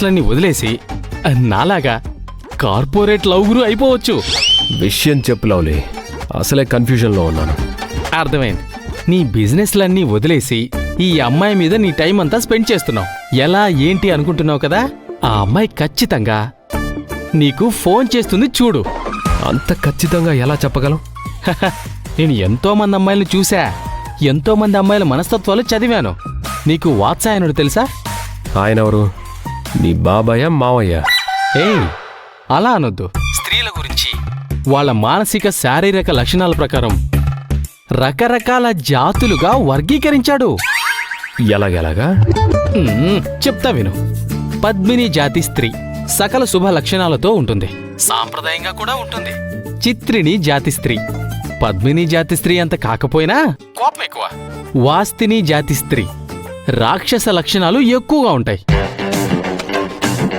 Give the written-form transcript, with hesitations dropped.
బిజినెస్లన్నీ వదిలేసి నాలాగా corporate love అయిపోవచ్చు. విషయం చెప్పు లవ్లీ, అసలే కన్ఫ్యూజన్లో ఉన్నాను. అర్థమైంది. నీ బిజినెస్లన్నీ వదిలేసి ఈ అమ్మాయి మీద నీ టైం అంతా స్పెండ్ చేస్తున్నావు. ఎలా ఏంటి అనుకుంటున్నావు కదా, ఆ అమ్మాయి ఖచ్చితంగా నీకు ఫోన్ చేస్తుంది చూడు. అంత ఖచ్చితంగా ఎలా చెప్పగలం? నేను ఎంతోమంది అమ్మాయిలను చూశా, ఎంతోమంది అమ్మాయిల మనస్తత్వాలు చదివాను. నీకు వాత్సాయనుడు తెలుసా? ఆయనెవరు? నీ బాబాయ్ మావయ్య? ఏయ్, అలా అనొద్దు. స్త్రీల గురించి వాళ్ళ మానసిక శారీరక లక్షణాల ప్రకారం రకరకాల జాతులుగా వర్గీకరించాడు. ఎలాగెలాగా? చెప్తా విను. పద్మిని జాతి స్త్రీ సకల శుభ లక్షణాలతో ఉంటుంది, సాంప్రదాయంగా కూడా ఉంటుంది. చిత్రిని జాతి స్త్రీ పద్మిని జాతి స్త్రీ అంత కాకపోయినా కోపం ఎక్కువ. వాస్తిని జాతి స్త్రీ రాక్షస లక్షణాలు ఎక్కువగా ఉంటాయి.